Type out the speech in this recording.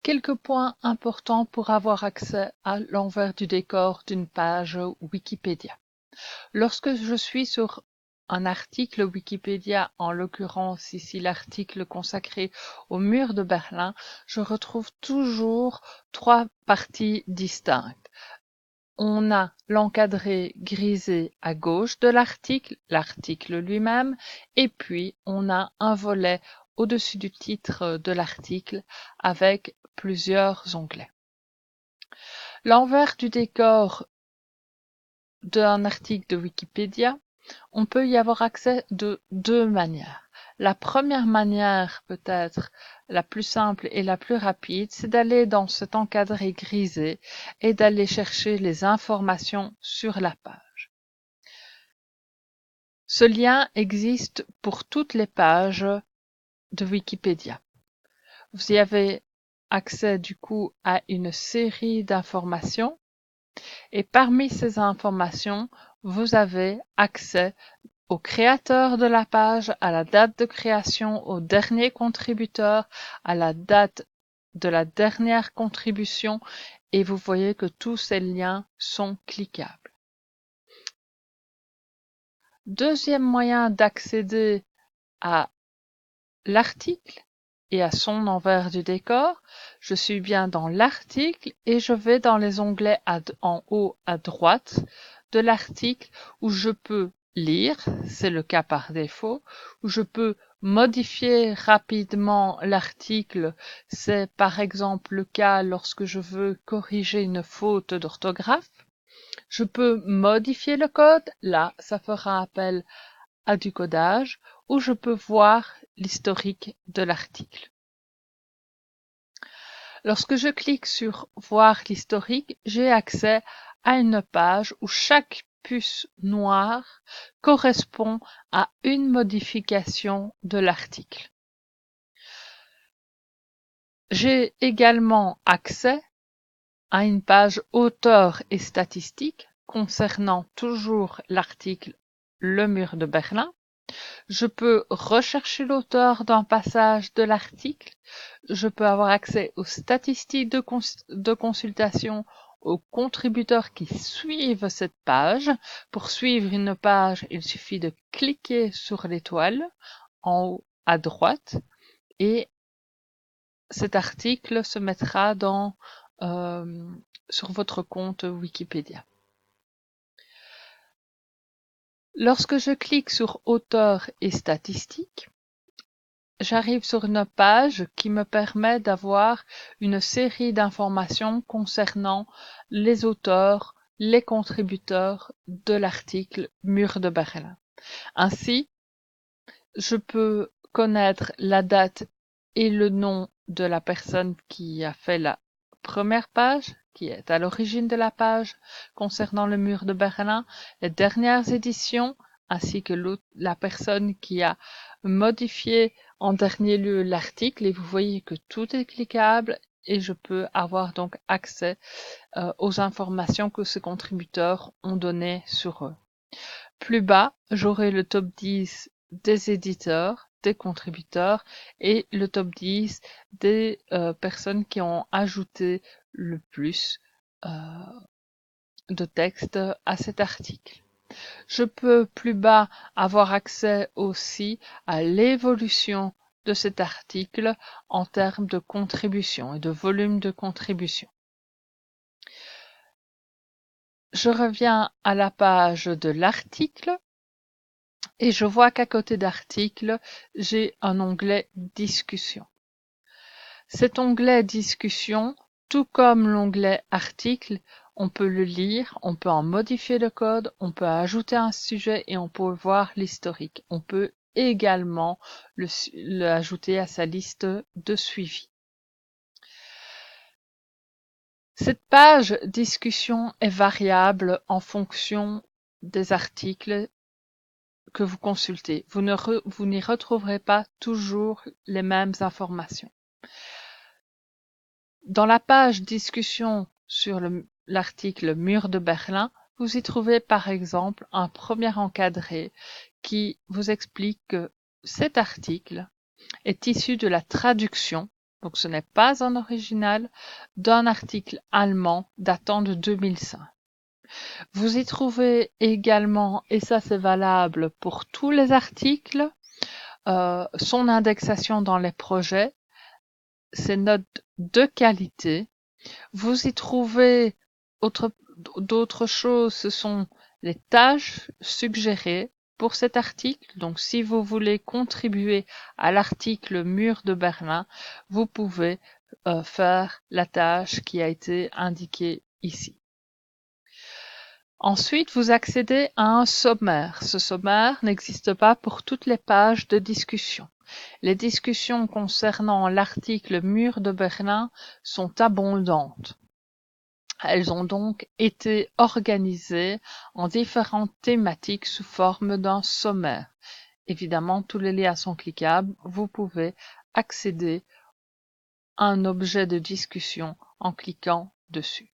Quelques points importants pour avoir accès à l'envers du décor d'une page Wikipédia. Lorsque je suis sur un article Wikipédia, en l'occurrence ici l'article consacré au mur de Berlin, je retrouve toujours trois parties distinctes. On a l'encadré grisé à gauche de l'article lui-même, et puis on a un volet au-dessus du titre de l'article avec plusieurs onglets. L'envers du décor d'un article de Wikipédia, on peut y avoir accès de deux manières. La première manière, peut-être la plus simple et la plus rapide, c'est d'aller dans cet encadré grisé et d'aller chercher les informations sur la page. Ce lien existe pour toutes les pages de Wikipédia. Vous y avez accès du coup à une série d'informations et parmi ces informations, vous avez accès au créateur de la page, à la date de création, au dernier contributeur, à la date de la dernière contribution et vous voyez que tous ces liens sont cliquables. Deuxième moyen d'accéder à l'article et à son envers du décor, je suis bien dans l'article et je vais dans les onglets en haut à droite de l'article où je peux lire, c'est le cas par défaut, où je peux modifier rapidement l'article, c'est par exemple le cas lorsque je veux corriger une faute d'orthographe. Je peux modifier le code, là ça fera appel à du codage, où je peux voir l'historique de l'article. Lorsque je clique sur voir l'historique, j'ai accès à une page où chaque puce noire correspond à une modification de l'article. J'ai également accès à une page auteur et statistiques concernant toujours l'article Le mur de Berlin. Je peux rechercher l'auteur d'un passage de l'article. Je peux avoir accès aux statistiques de consultation, aux contributeurs qui suivent cette page. Pour suivre une page, il suffit de cliquer sur l'étoile en haut à droite et cet article se mettra sur votre compte Wikipédia. Lorsque je clique sur Auteur et statistiques, j'arrive sur une page qui me permet d'avoir une série d'informations concernant les auteurs, les contributeurs de l'article Mur de Berlin. Ainsi, je peux connaître la date et le nom de la personne qui a fait la première page, qui est à l'origine de la page concernant le Mur de Berlin, les dernières éditions, ainsi que la personne qui a modifié en dernier lieu l'article, et vous voyez que tout est cliquable et je peux avoir donc accès aux informations que ces contributeurs ont données sur eux. Plus bas, j'aurai le top 10 des éditeurs, des contributeurs et le top 10 des personnes qui ont ajouté le plus de texte à cet article. Je peux plus bas avoir accès aussi à l'évolution de cet article en termes de contribution et de volume de contribution. Je reviens à la page de l'article et je vois qu'à côté d'article, j'ai un onglet discussion. Cet onglet discussion, tout comme l'onglet article, on peut le lire, on peut en modifier le code, on peut ajouter un sujet et on peut voir l'historique. On peut également l'ajouter à sa liste de suivi. Cette page discussion est variable en fonction des articles que vous consultez. Vous n'y retrouverez pas toujours les mêmes informations. Dans la page discussion sur l'article Mur de Berlin, vous y trouvez par exemple un premier encadré qui vous explique que cet article est issu de la traduction donc ce n'est pas un original, d'un article allemand datant de 2005. Vous y trouvez également, et ça c'est valable pour tous les articles, son indexation dans les projets, ses notes de qualité. Vous y trouvez d'autres choses, ce sont les tâches suggérées pour cet article. Donc si vous voulez contribuer à l'article Mur de Berlin, vous pouvez faire la tâche qui a été indiquée ici. Ensuite, vous accédez à un sommaire. Ce sommaire n'existe pas pour toutes les pages de discussion. Les discussions concernant l'article Mur de Berlin sont abondantes. Elles ont donc été organisées en différentes thématiques sous forme d'un sommaire. Évidemment, tous les liens sont cliquables. Vous pouvez accéder à un objet de discussion en cliquant dessus.